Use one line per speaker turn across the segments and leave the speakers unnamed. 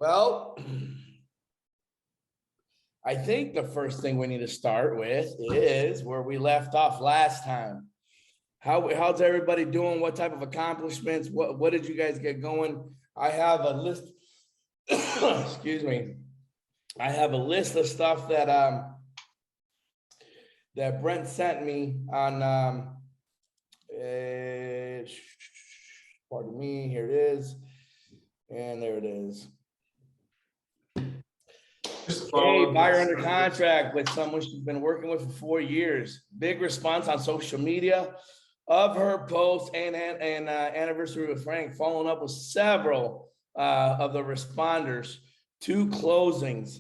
Well, I think the first thing we need to start with is where we left off last time. How's everybody doing? What type of accomplishments? What did you guys get going? I have a list. Excuse me. I have a list of stuff that that Brent sent me on. Pardon me. Here it is, and there it is. Hey, buyer under contract with someone she's been working with for 4 years. Big response on social media of her post and anniversary with Frank, following up with several of the responders. 2 closings.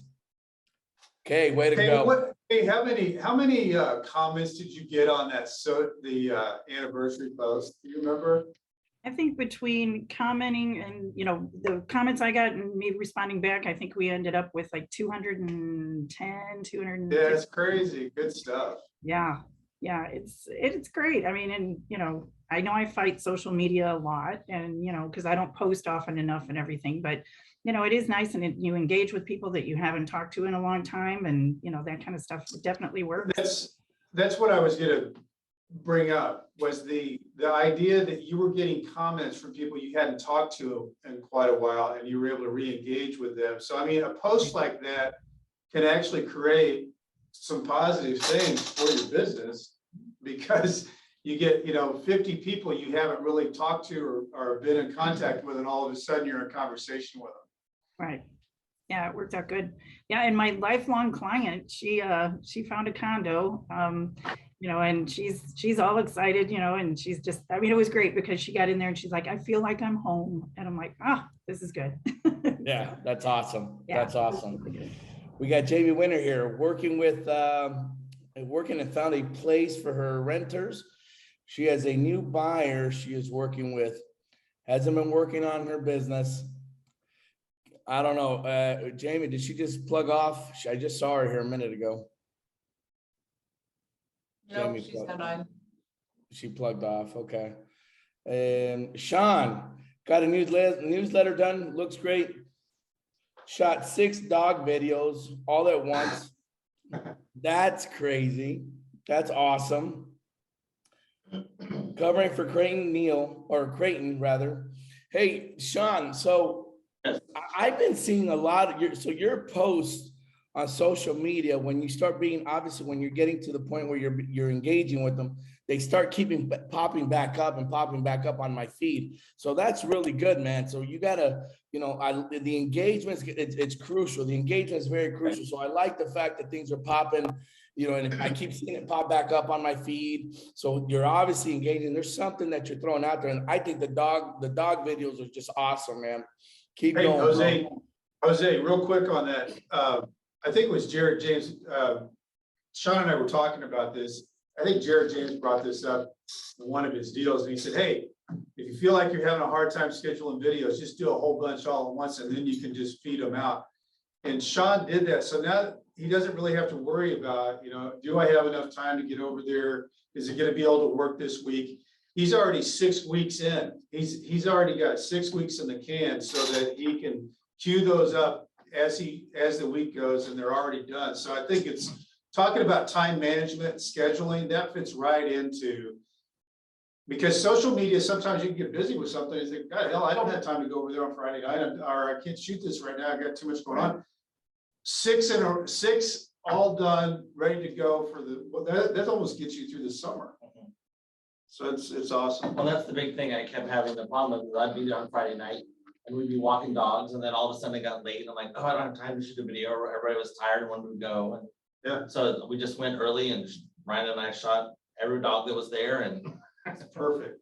Okay, way to go.
How many comments did you get on that? So the anniversary post, do you remember?
I think between commenting and, the comments I got and me responding back, I think we ended up with like 210, 200.
Yeah, it's crazy. Good stuff.
Yeah. Yeah. It's great. I mean, and, I know I fight social media a lot and, because I don't post often enough and everything, but, it is nice and you engage with people that you haven't talked to in a long time. And, that kind of stuff definitely works.
That's what I was going to bring up, was the idea that you were getting comments from people you hadn't talked to in quite a while and you were able to re-engage with them. So I mean, a post like that can actually create some positive things for your business, because you get 50 people you haven't really talked to or been in contact with, and all of a sudden you're in conversation with them.
Right. Yeah, it worked out good. Yeah, and my lifelong client, she found a condo, and she's all excited, and she's just, I mean, it was great because she got in there and she's like, I feel like I'm home. And I'm like, this is good.
Yeah, that's awesome.
Yeah,
that's awesome. We got Jamie Winter here working and found a place for her renters. She has a new buyer she is working with, hasn't been working on her business. I don't know. Jamie, did she just plug off? I just saw her here a minute ago.
No, she's on.
She plugged off. Okay. And Sean got a newsletter done. Looks great. Shot 6 dog videos all at once. That's crazy. That's awesome. Covering for Creighton rather. Hey, Sean, so I've been seeing a lot of your posts on social media, when you start being, obviously when you're getting to the point where you're engaging with them, they start popping back up on my feed. So that's really good, man. So you gotta, the engagement, it's crucial. The engagement is very crucial. So I like the fact that things are popping, and I keep seeing it pop back up on my feed. So you're obviously engaging. There's something that you're throwing out there. And I think the dog videos are just awesome, man. Keep going.
Jose, real quick on that. I think it was Jared James. Sean and I were talking about this. I think Jared James brought this up in one of his deals, and he said, hey, if you feel like you're having a hard time scheduling videos, just do a whole bunch all at once, and then you can just feed them out. And Sean did that. So now he doesn't really have to worry about, do I have enough time to get over there? Is it going to be able to work this week? He's already 6 weeks in. He's already got 6 weeks in the can, so that he can queue those up as the week goes, and they're already done. So I think it's talking about time management and scheduling, that fits right into, because social media, sometimes you can get busy with something and think, God, hell, I don't have time to go over there on Friday night, or I can't shoot this right now, I got too much going on. 6 all done, ready to go for that almost gets you through the summer. So it's awesome.
Well, that's the big thing I kept having the problem with. I'd be there on Friday night and we'd be walking dogs, and then all of a sudden it got late. And I'm like, I don't have time to shoot a video. Everybody was tired and wanted to go. And
yeah,
so we just went early, and Ryan and I shot every dog that was there, and
that's perfect.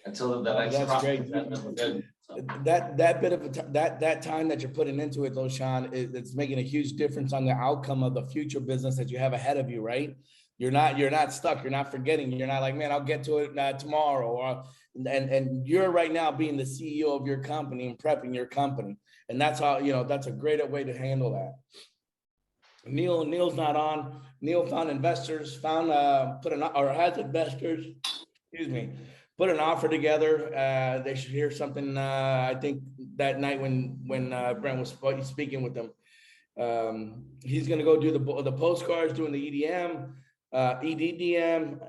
Until the next
that's great.
That was good. So.
That bit of that time that you're putting into it, though, Sean, it's making a huge difference on the outcome of the future business that you have ahead of you, right? You're not stuck. You're not forgetting. You're not like, man, I'll get to it tomorrow. And you're right now being the CEO of your company and prepping your company. And that's how, that's a great way to handle that. Neil's not on. Neil found investors, has investors, put an offer together. They should hear something, I think that night when Brent was speaking with them. He's gonna go do the postcards, doing the EDM, EDDM,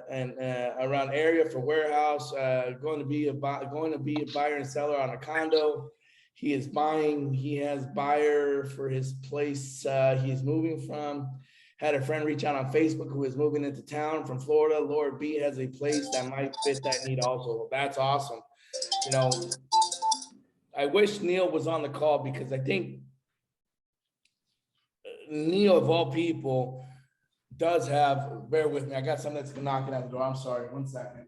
and around area for warehouse. Going to be a buyer and seller on a condo. He is buying. He has buyer for his place he's moving from. Had a friend reach out on Facebook who is moving into town from Florida. Lord B has a place that might fit that need also. That's awesome. You know, I wish Neil was on the call because I think Neil, of all people, does have, bear with me, I got something that's knocking at the door. I'm sorry, 1 second.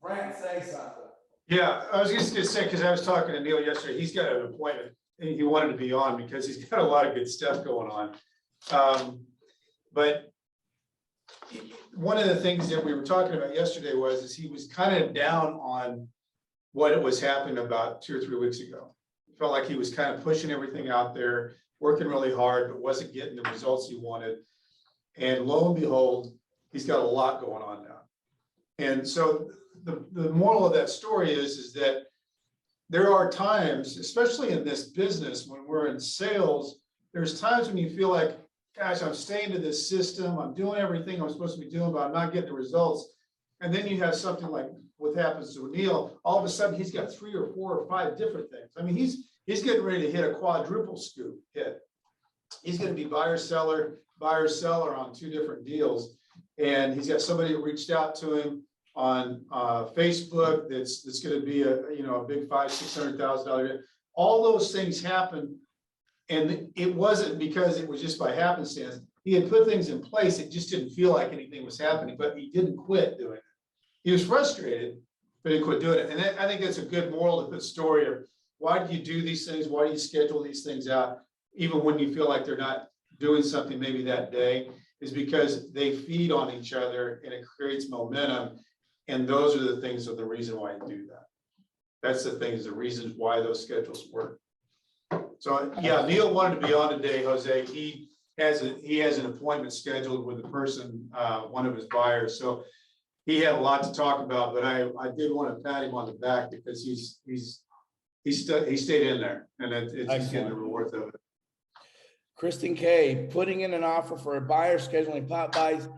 Brent, say something.
Yeah, I was just gonna say, because I was talking to Neil yesterday, he's got an appointment, and he wanted to be on because he's got a lot of good stuff going on. But one of the things that we were talking about yesterday is he was kind of down on what was happening about 2 or 3 weeks ago. Felt like he was kind of pushing everything out there, working really hard, but wasn't getting the results he wanted. And lo and behold, he's got a lot going on now. And so the moral of that story is that there are times, especially in this business, when we're in sales, there's times when you feel like, gosh, I'm staying to this system, I'm doing everything I'm supposed to be doing, but I'm not getting the results. And then you have something like what happens to Neil, all of a sudden he's got 3 or 4 or 5 different things. I mean, he's getting ready to hit a quadruple scoop hit. He's going to be buyer seller on 2 different deals. And he's got somebody who reached out to him on Facebook that's going to be a big $500,000-$600,000. All those things happen. And it wasn't because it was just by happenstance. He had put things in place. It just didn't feel like anything was happening, but he didn't quit doing it. He was frustrated, but he quit doing it. And I think that's a good moral to the story of why do you do these things? Why do you schedule these things out? Even when you feel like they're not doing something maybe that day, is because they feed on each other and it creates momentum. And those are the things of the reason why you do that. That's the things, the reasons why those schedules work. So yeah, Neil wanted to be on today, Jose. He has an appointment scheduled with a person, one of his buyers. So he had a lot to talk about, but I did want to pat him on the back because he stayed in there, and he's getting the reward of it.
Kristen K, putting in an offer for a buyer, scheduling pop buys,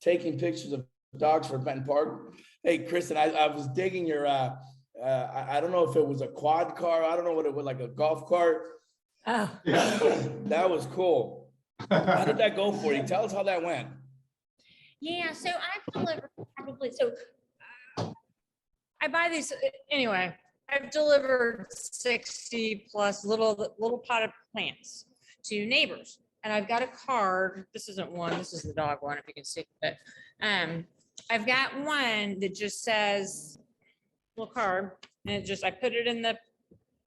taking pictures of dogs for Benton Park. Hey, Kristen, I was digging your, I don't know if it was a quad car. I don't know what it was, like a golf cart.
Oh,
Yeah.
That was cool. How did that go for you? Tell us how that went.
yeah. So I've delivered probably, I buy these anyway. I've delivered 60 plus little potted plants to neighbors. And I've got a card. This isn't one, this is the dog one, if you can see it. I've got one that just says, little card, and I put it in the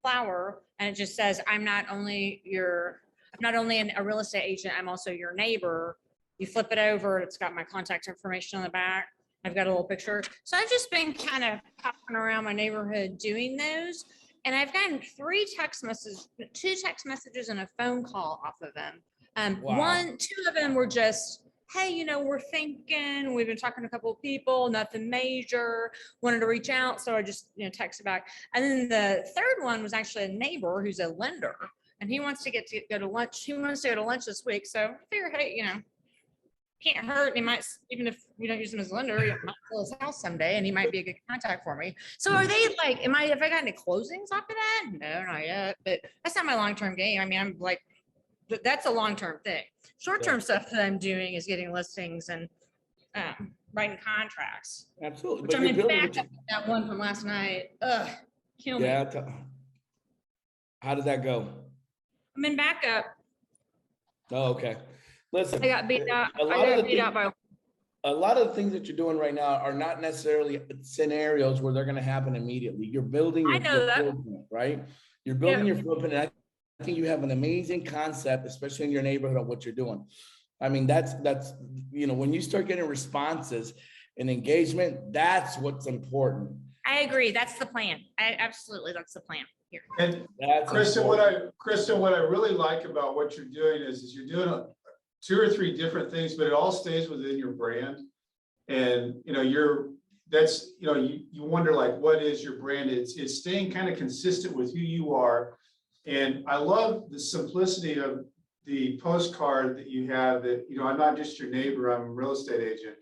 flower, and it just says, I'm not only a real estate agent, I'm also your neighbor. You flip it over, it's got my contact information on the back. I've got a little picture. So I've just been kind of popping around my neighborhood doing those. And I've gotten 2 text messages and a phone call off of them.
Wow.
2 of them were just, hey, we're thinking, we've been talking to a couple of people, nothing major, wanted to reach out. So I just, texted back. And then the third one was actually a neighbor who's a lender, and he wants to go to lunch. He wants to go to lunch this week. So I figured, hey, can't hurt. He might, even if we don't use him as a lender, he might sell his house someday, and he might be a good contact for me. So are they like, have I got any closings off of that? No, not yet. But that's not my long-term game. I mean, I'm like, that's a long-term thing. Short-term stuff that I'm doing is getting listings and writing contracts.
Absolutely.
Which I'm in backup with that one from last night. Ugh, kill me.
Yeah. How did that go?
I'm in backup.
Oh, okay. Listen,
I got beat out.
a lot of the things that you're doing right now are not necessarily scenarios where they're going to happen immediately. You're building your footprint, right? You're building your footprint. And I think you have an amazing concept, especially in your neighborhood, of what you're doing. I mean, that's when you start getting responses and engagement, that's what's important.
I agree. That's the plan. That's the plan here.
And Kristen, what I really like about what you're doing is you're doing 2 or 3 different things, but it all stays within your brand. And that's, you know, you wonder like, what is your brand? It's staying kind of consistent with who you are. And I love the simplicity of the postcard that you have that, you know, I'm not just your neighbor, I'm a real estate agent.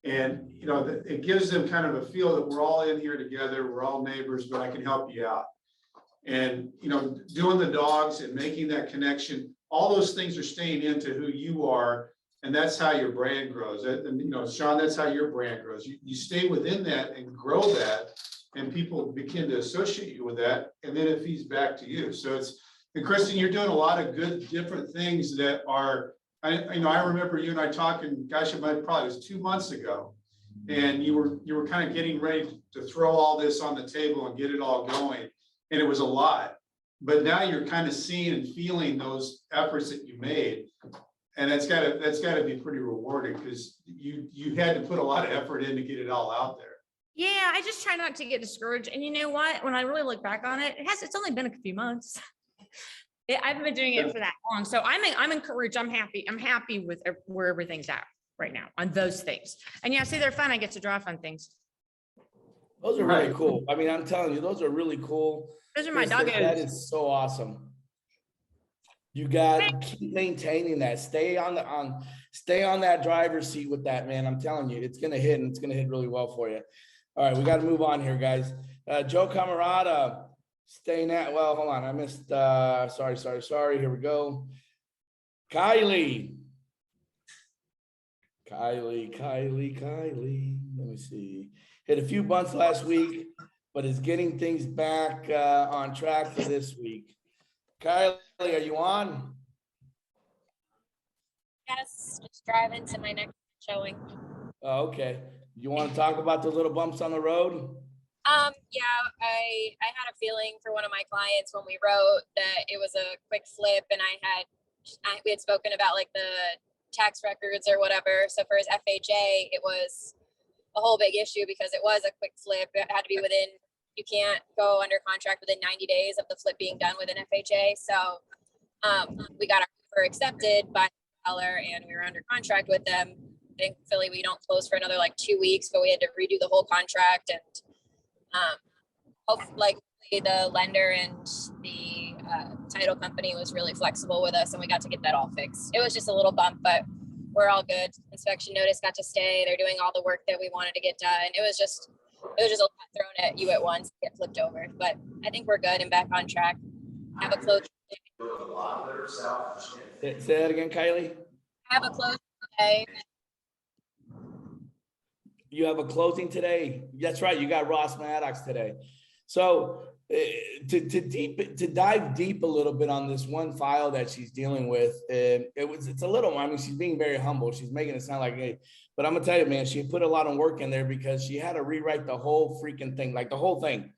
And, you know, it gives them kind of a feel that we're all in here together, we're all neighbors, but I can help you out. And, you know, doing the dogs and making that connection, all those things are staying into who you are. And that's how your brand grows. And, you know, Sean, that's how your brand grows. You stay within that and grow that, and people begin to associate you with that. And then it feeds back to you. So it's, and Kristen, you're doing a lot of good, different things that are, you know, I remember you and I talking, gosh, it probably was 2 months ago. And you were kind of getting ready to throw all this on the table and get it all going. And it was a lot, but now you're kind of seeing and feeling those efforts that you made. And that's gotta be pretty rewarding, because you had to put a lot of effort in to get it all out there.
Yeah, I just try not to get discouraged. And you know what? When I really look back on it, it's only been a few months. I haven't been doing it for that long. So I'm encouraged. I'm happy. I'm happy with where everything's at right now on those things. And yeah, see, they're fun. I get to draw fun things.
Those are really cool. I mean, I'm telling you, those are really cool.
Those are my
Kristen, that
doggos.
is so awesome. You got to keep maintaining that. Stay on that driver's seat with that, man. I'm telling you, it's gonna hit, and it's gonna hit really well for you. All right, we got to move on here, guys. Joe Camarada, staying at, well, hold on, I missed. Sorry. Here we go. Kylie. Let me see. Hit a few bunts last week, but is getting things back on track for this week. Kylie, are you on?
Yes, just driving to my next showing.
Oh, okay. You want to talk about the little bumps on the road?
Yeah, I had a feeling for one of my clients when we wrote that it was a quick flip, and we had spoken about like the tax records or whatever. So for his FHA, it was a whole big issue because it was a quick flip. It had to be within, you can't go under contract within 90 days of the flip being done with an FHA. So we got our offer accepted by the seller, and we were under contract with them. Thankfully, we don't close for another like 2 weeks, but we had to redo the whole contract. And hopefully the lender and the title company was really flexible with us, and we got to get that all fixed. It was just a little bump, but we're all good. Inspection notice got to stay. They're doing all the work that we wanted to get done. It was just a lot thrown at you at once, get flipped over. But I think we're good and back on track. Have a closing.
Say that again, Kylie.
Have a closing today.
You have a closing today. That's right. You got Ross Maddox today. So to dive deep a little bit on this one file that she's dealing with, it's a little, I mean, she's being very humble. She's making it sound like, hey, but I'm gonna tell you, man, she put a lot of work in there because she had to rewrite the whole freaking thing, like the whole thing,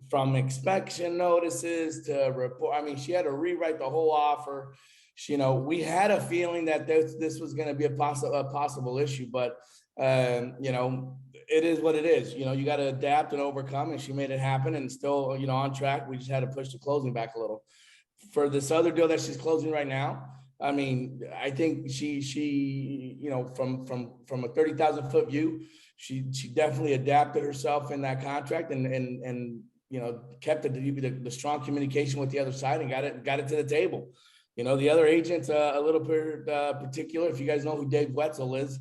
from inspection notices to report. I mean, she had to rewrite the whole offer. You know, we had a feeling that this was going to be a possible issue, but you know, it is what it is. You know, you got to adapt and overcome, and she made it happen, and still, you know, on track. We just had to push the closing back a little. For this other deal that she's closing right now, I mean, I think she you know, from a 30,000-foot view, she definitely adapted herself in that contract, and you know, kept the strong communication with the other side and got it to the table. You know, the other agent's a little bit particular. If you guys know who Dave Wetzel is,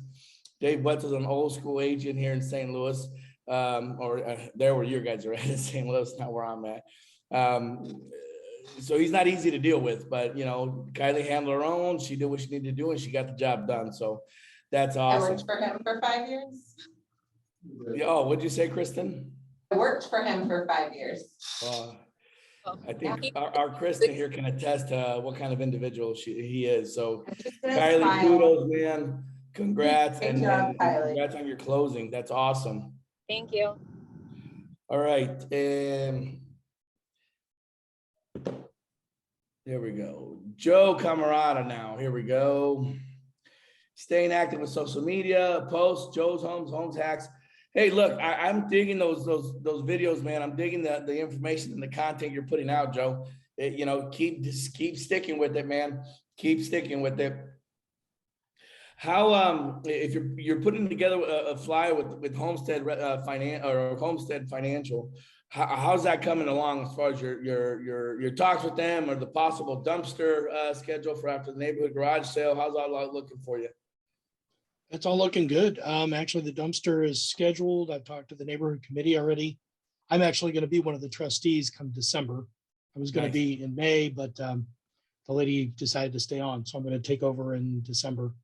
Dave Wetzel's an old school agent here in St. Louis, there where you guys are at in St. Louis, not where I'm at. So he's not easy to deal with, but you know, Kylie handled her own. She did what she needed to do, and she got the job done. So that's awesome.
I worked for him for 5 years.
Oh, what'd you say, Kristen?
I worked for him for 5 years.
I think our Kristen here can attest to what kind of individual he is. So
Kylie,
Kylie, kudos, man. Congrats.
Great
and
job, Kylie.
Congrats on your closing. That's awesome.
Thank you.
All right. There we go. Joe Camarada now. Here we go. Staying active with social media, posts, Joe's Homes Hacks. Hey, look, I'm digging those videos, man. I'm digging the information and the content you're putting out, Joe. You know, keep sticking with it, man. Keep sticking with it. If you're putting together a flyer with Homestead Homestead Financial, how's that coming along as far as your talks with them or the possible dumpster schedule for after the neighborhood garage sale? How's all that looking for you?
It's all looking good. Actually, the dumpster is scheduled. I've talked to the neighborhood committee already. I'm actually going to be one of the trustees come December. I was going
Nice.
to be in May, but the lady decided to stay on, so I'm going to take over in December.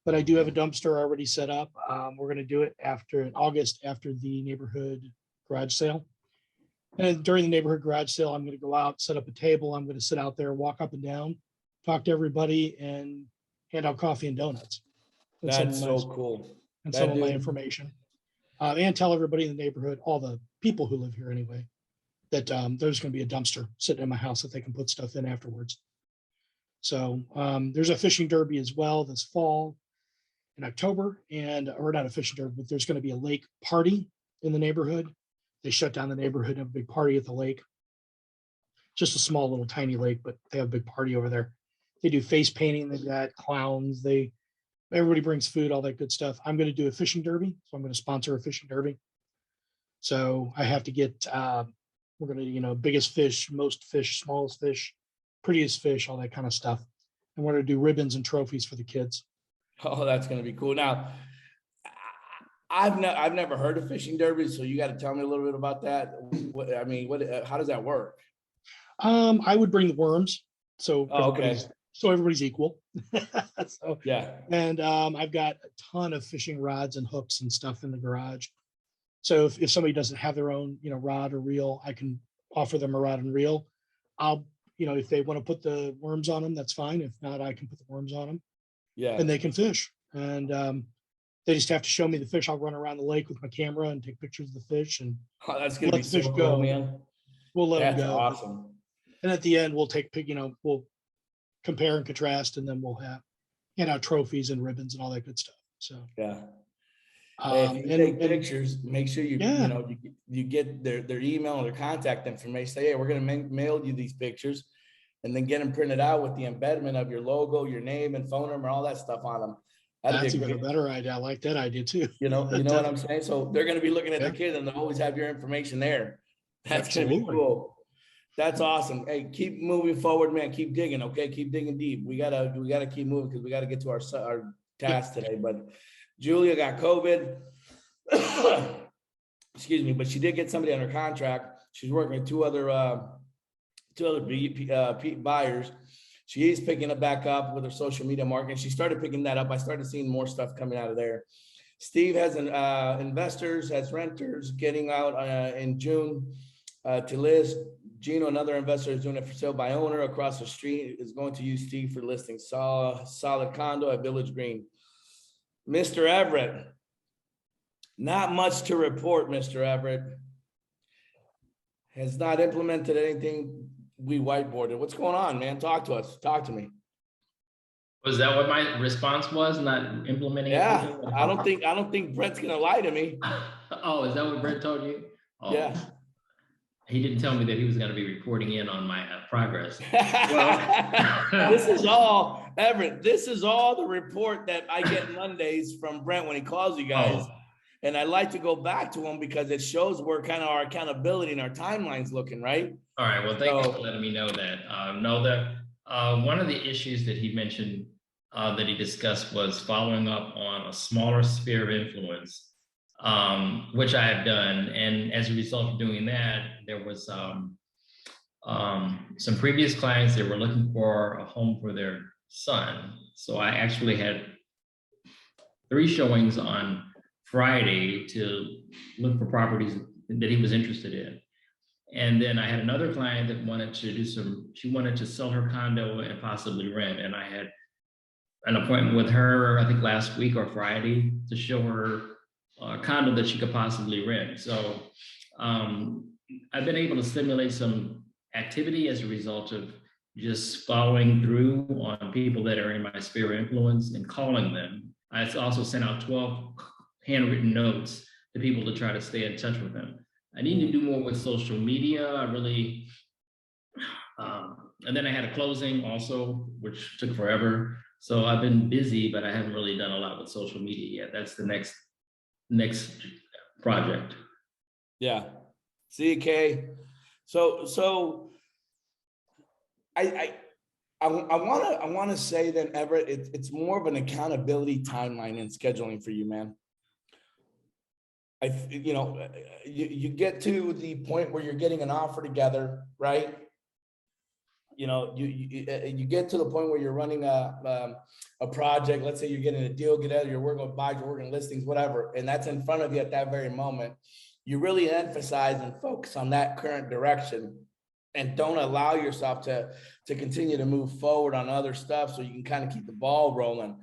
But I do have a dumpster already set up. We're going to do it in August after the neighborhood garage sale. And during the neighborhood garage sale, I'm going to go out, set up a table. I'm going to sit out there, walk up and down, talk to everybody, and hand out coffee and donuts. And
That's so cool.
And
That
some of my
dude-
information. And tell everybody in the neighborhood, all the people who live here anyway, that there's going to be a dumpster sitting in my house that they can put stuff in afterwards. So there's a fishing derby as well this fall in October, or not a fishing derby, but there's going to be a lake party in the neighborhood. They shut down the neighborhood and have a big party at the lake. Just a small little tiny lake, but they have a big party over there. They do face painting. They've got clowns. Everybody brings food, all that good stuff. I'm going to do a fishing derby. So I'm going to sponsor a fishing derby. So I have to get, we're going to, biggest fish, most fish, smallest fish, prettiest fish, all that kind of stuff. And we're going to do ribbons and trophies for the kids.
Oh, that's going to be cool. Now, I've never heard of fishing derbies, so you got to tell me a little bit about that. How does that work?
I would bring the worms. So
Okay.
everybody's equal. So,
Yeah.
and I've got a ton of fishing rods and hooks and stuff in the garage. So if somebody doesn't have their own, rod or reel, I can offer them a rod and reel. I'll, if they want to put the worms on them, that's fine. If not, I can put the worms on them
Yeah.
and they can fish. And they just have to show me the fish. I'll run around the lake with my camera and take pictures of the fish, and
Oh, that's going to be
let the fish
so
go.
cool, man.
we'll let them
That's
go.
awesome.
And at the end, we'll we'll compare and contrast, and then we'll hand out trophies and ribbons and all that good stuff. So,
Yeah. Hey, if you take pictures, make sure you
Yeah.
you get their email and their contact information. Say, hey, we're going to mail you these pictures, and then get them printed out with the embedment of your logo, your name, and phone number, all that stuff on them.
that's even a better idea. I like that idea too.
You know what I'm saying? So they're going to be looking at their
Yeah.
kid, and they'll always have your information there. That's going to be
Absolutely.
cool. That's awesome. Hey, keep moving forward, man. Keep digging. Okay, keep digging deep. We gotta keep moving because we gotta get to our task today. But Julia got COVID. Excuse me, but she did get somebody under contract. She's working with two other buyers. She is picking it back up with her social media marketing. She started picking that up. I started seeing more stuff coming out of there. Steve has investors, has renters getting out in June to list. Gino, another investor, is doing it for sale by owner across the street, is going to use Steve for listing solid condo at Village Green. Mr. Everett, not much to report, Mr. Everett. Has not implemented anything we whiteboarded. What's going on, man? Talk to us. Talk to me.
Was that what my response was? Not implementing?
Yeah,
anything?
I don't think Brett's gonna lie to me.
Oh, is that what Brett told you? Oh,
Yeah.
He didn't tell me that he was gonna be reporting in on my progress.
This is all, Everett, this is all the report that I get Mondays from Brent when he calls you guys.
Oh.
And I like to go back to him because it shows where kind of our accountability and our timeline's looking, right?
All right, well, thank you for letting me know that. One of the issues that he mentioned that he discussed was following up on a smaller sphere of influence, which I have done. And as a result of doing that, there was some previous clients that were looking for a home for their son. So I actually had 3 showings on Friday to look for properties that he was interested in. And then I had another client that wanted to she wanted to sell her condo and possibly rent. And I had an appointment with her, I think last week or Friday, to show her a condo that she could possibly rent. So I've been able to stimulate some activity as a result of just following through on people that are in my sphere of influence and calling them. I also sent out 12 handwritten notes to people to try to stay in touch with them. I need to do more with social media. I really, and then I had a closing also, which took forever. So I've been busy, but I haven't really done a lot with social media yet. That's the next project.
Yeah. See, Kay. So I want to say that, Everett, it's more of an accountability timeline and scheduling for you, man. You get to the point where you're getting an offer together, right? You get to the point where you're running a project. Let's say you're getting a deal together, you're working with buys, you're working listings, whatever, and that's in front of you at that very moment. You really emphasize and focus on that current direction, and don't allow yourself to continue to move forward on other stuff, so you can kind of keep the ball rolling.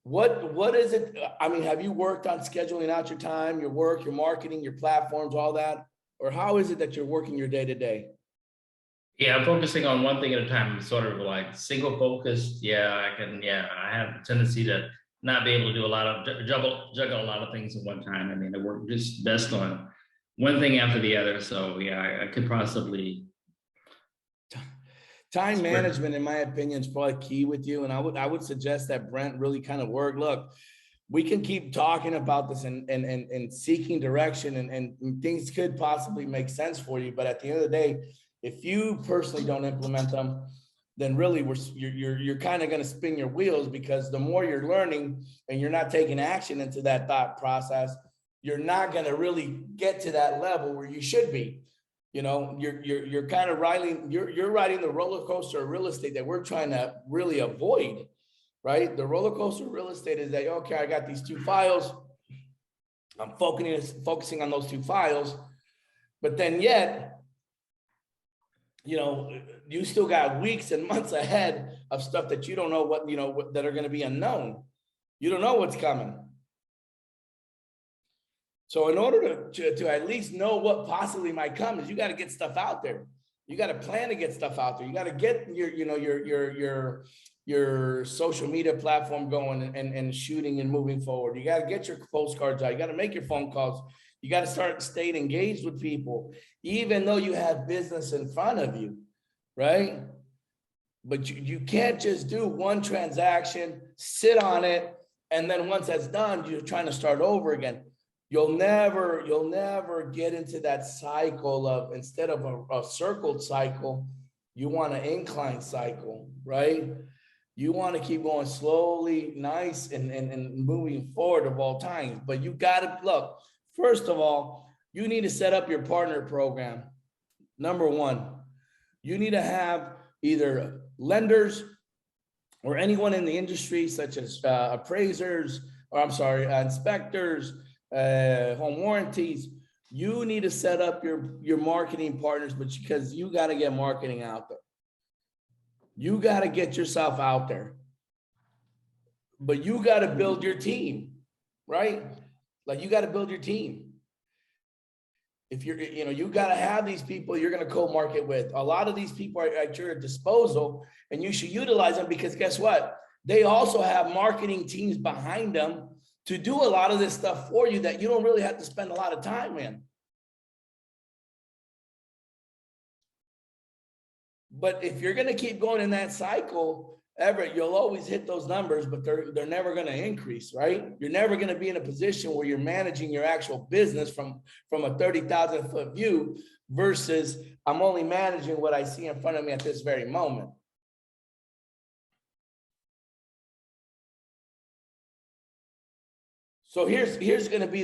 What is it? I mean, have you worked on scheduling out your time, your work, your marketing, your platforms, all that? Or how is it that you're working your day to day?
Yeah, I'm focusing on one thing at a time, sort of like single focused. Yeah, I have a tendency to not be able to do a lot of juggle a lot of things at one time. I mean, I work just best on one thing after the other. So yeah, I could possibly.
Time management, in my opinion, is probably key with you. And I would suggest that Brent really kind of work. Look, we can keep talking about this and seeking direction, and things could possibly make sense for you. But at the end of the day, if you personally don't implement them, then really you're kind of going to spin your wheels, because the more you're learning and you're not taking action into that thought process, you're not going to really get to that level where you should be. You're kind of riding the roller coaster of real estate that we're trying to really avoid, right? The roller coaster of real estate is that, okay, I got these 2 files. I'm focusing on those 2 files, but then yet, you still got weeks and months ahead of stuff that you don't know what that are going to be unknown. You don't know what's coming. So in order to at least know what possibly might come, is you got to get stuff out there. You got to plan to get stuff out there. You got to get your social media platform going and shooting and moving forward. You got to get your postcards out. You got to make your phone calls. You got to start staying engaged with people, even though you have business in front of you, right? But you can't just do one transaction, sit on it, and then once that's done, you're trying to start over again. You'll never get into that cycle of, instead of a circled cycle, you want an incline cycle, right? You want to keep going slowly, nice, and moving forward of all times. But you got to look, first of all, you need to set up your partner program. Number one, you need to have either lenders or anyone in the industry, such as appraisers, or inspectors, home warranties. You need to set up your marketing partners, but because you got to get marketing out there. You got to get yourself out there, but you got to build your team, right? Like, you got to build your team. If you got to have these people you're going to co-market with. A lot of these people are at your disposal, and you should utilize them, because guess what? They also have marketing teams behind them to do a lot of this stuff for you that you don't really have to spend a lot of time in. But if you're going to keep going in that cycle, Everett, you'll always hit those numbers, but they're never going to increase, right? You're never going to be in a position where you're managing your actual business from a 30,000 foot view versus I'm only managing what I see in front of me at this very moment. So here's going to be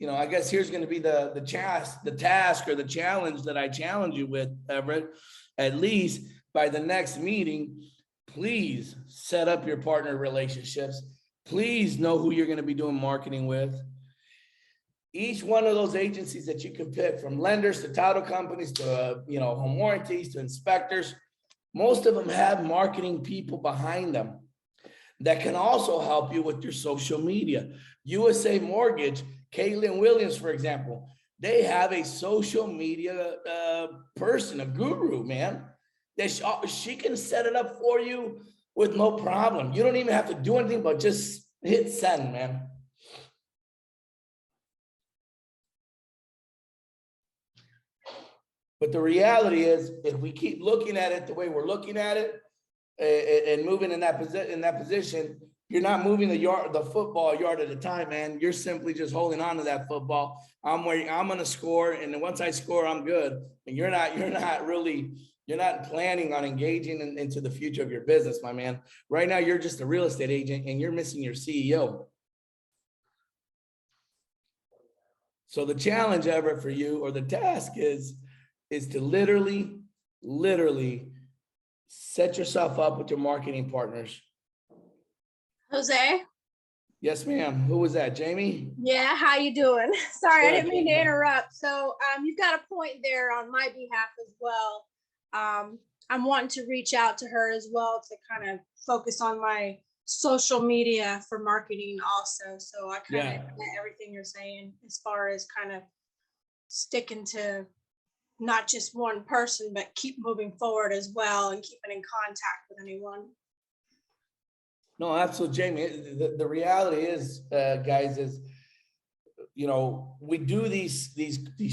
I guess here's going to be the task or the challenge that I challenge you with, Everett. At least by the next meeting, please set up your partner relationships. Please know who you're going to be doing marketing with. Each one of those agencies that you can pick, from lenders to title companies to home warranties to inspectors, most of them have marketing people behind them that can also help you with your social media. USA Mortgage, Caitlin Williams, for example, they have a social media person, a guru, man. She can set it up for you with no problem. You don't even have to do anything but just hit send, man. But the reality is, if we keep looking at it the way we're looking at it, and moving in that position, you're not moving the football a yard at a time, man. You're simply just holding on to that football. I'm going to score, and then once I score, I'm good. And you're not planning on engaging into the future of your business, my man. Right now, you're just a real estate agent, and you're missing your CEO. So the challenge ever for you, or the task is to literally set yourself up with your marketing partners.
Jose?
Yes, ma'am. Who was that? Jamie?
Yeah, how you doing? Sorry, I
Good,
didn't mean to
Jamie.
interrupt. So you've got a point there on my behalf as well. I'm wanting to reach out to her as well to kind of focus on my social media for marketing also. So I kind of get everything you're saying as far as kind of sticking to not just one person, but keep moving forward as well and keeping in contact with anyone.
No, absolutely, Jamie. The reality is, guys, is, you know, we do these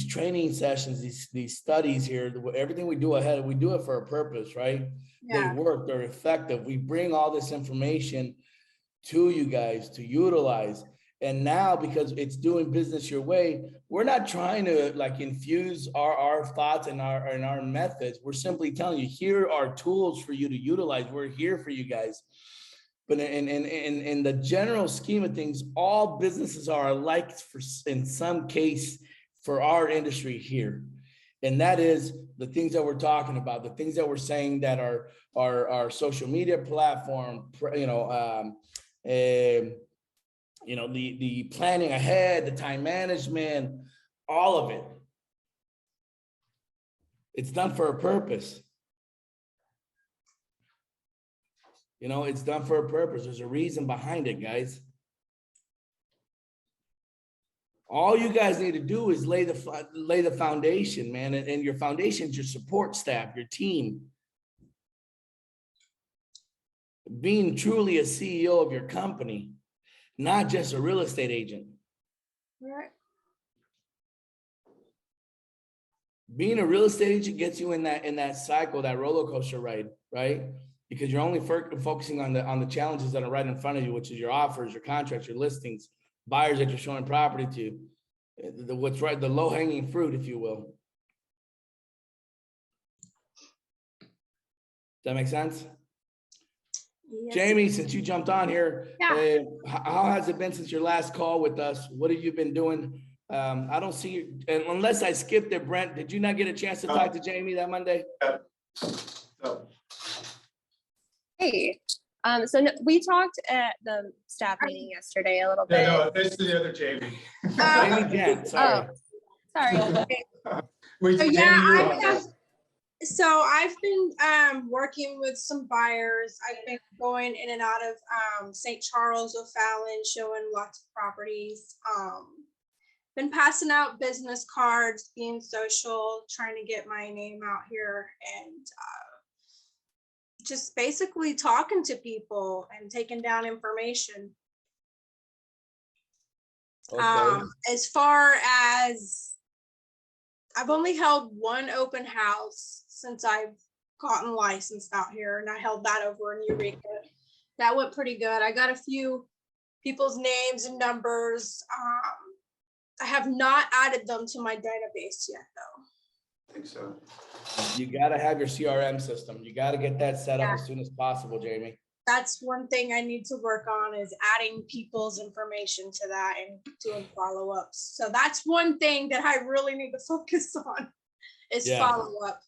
training sessions, these studies here. Everything we do ahead, we do it for a purpose, right?
Yeah.
They work, they're effective. We bring all this information to you guys to utilize. And now, because it's doing business your way, we're not trying to like infuse our thoughts and our methods. We're simply telling you, here are tools for you to utilize. We're here for you guys. But in the general scheme of things, all businesses are alike in some case for our industry here. And that is the things that we're talking about, the things that we're saying that are our social media platform, the planning ahead, the time management, all of it. It's done for a purpose. You know, it's done for a purpose. There's a reason behind it, guys. All you guys need to do is lay the foundation, man. And your foundation is your support staff, your team. Being truly a CEO of your company, not just a real estate agent.
Right.
Being a real estate agent gets you in that cycle, that roller coaster ride, right? Because you're only focusing on the challenges that are right in front of you, which is your offers, your contracts, your listings, buyers that you're showing property to, what's right, the low hanging fruit, if you will. Does that make sense?
Yes.
Jamie, since you jumped on here,
Yeah.
How has it been since your last call with us? What have you been doing? I don't see you, unless I skipped it, Brent. Did you not get a chance to talk to Jamie that Monday?
So,
Hey, so we talked at the staff meeting yesterday a little bit.
no, this is the other Jamie.
Jamie Jan, sorry.
Sorry.
Wait,
So
Jamie,
yeah,
you're on.
So I've been working with some buyers. I've been going in and out of St. Charles, O'Fallon, showing lots of properties. Been passing out business cards, being social, trying to get my name out here, and just basically talking to people and taking down information.
Okay.
As far as I've only held one open house since I've gotten licensed out here, and I held that over in Eureka. That went pretty good. I got a few people's names and numbers. I have not added them to my database yet, though.
I think so.
You got to have your CRM system. You got to get that set up as soon as possible, Jamie.
That's one thing I need to work on, is adding people's information to that and doing follow-ups. So that's one thing that I really need to focus on, is follow-up.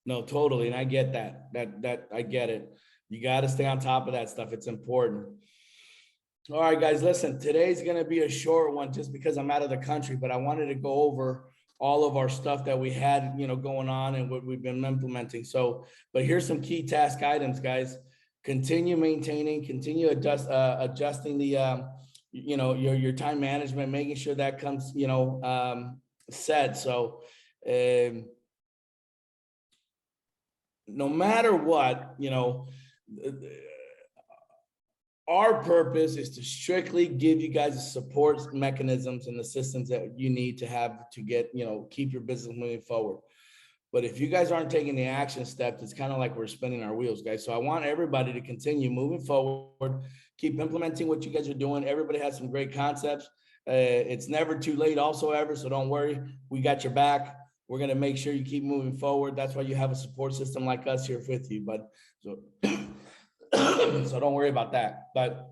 No, totally. And I get that I get it. You got to stay on top of that stuff. It's important. All right, guys, listen, today's going to be a short one just because I'm out of the country, but I wanted to go over all of our stuff that we had, going on and what we've been implementing. So, but here's some key task items, guys. Continue maintaining, continue adjusting the, your time management, making sure that comes, set. So, no matter what, our purpose is to strictly give you guys the support mechanisms and the systems that you need to have to get, keep your business moving forward. But if you guys aren't taking the action steps, it's kind of like we're spinning our wheels, guys. So I want everybody to continue moving forward, keep implementing what you guys are doing. Everybody has some great concepts. It's never too late also ever, so don't worry. We got your back. We're going to make sure you keep moving forward. That's why you have a support system like us here with you. But so, so don't worry about that. But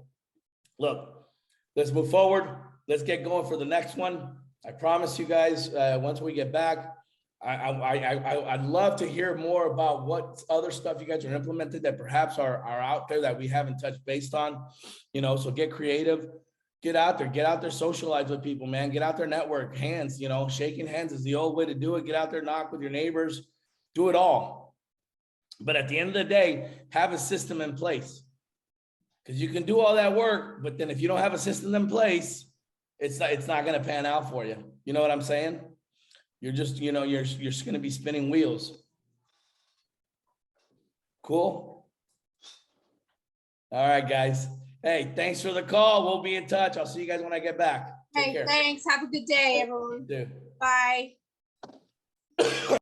look, let's move forward. Let's get going for the next one. I promise you guys, once we get back, I'd love to hear more about what other stuff you guys are implemented that perhaps are out there that we haven't touched based on, you know, so get creative, get out there, socialize with people, man, get out there, network, hands, you know, shaking hands is the old way to do it. Get out there, knock with your neighbors, do it all. But at the end of the day, have a system in place, because you can do all that work, but then if you don't have a system in place, it's not going to pan out for you. You know what I'm saying? You're just, you know, you're just going to be spinning wheels. Cool. All right, guys. Hey, thanks for the call. We'll be in touch. I'll see you guys when I get back. Take
Hey,
care.
thanks. Have a good day, everyone.
Dude.
Bye.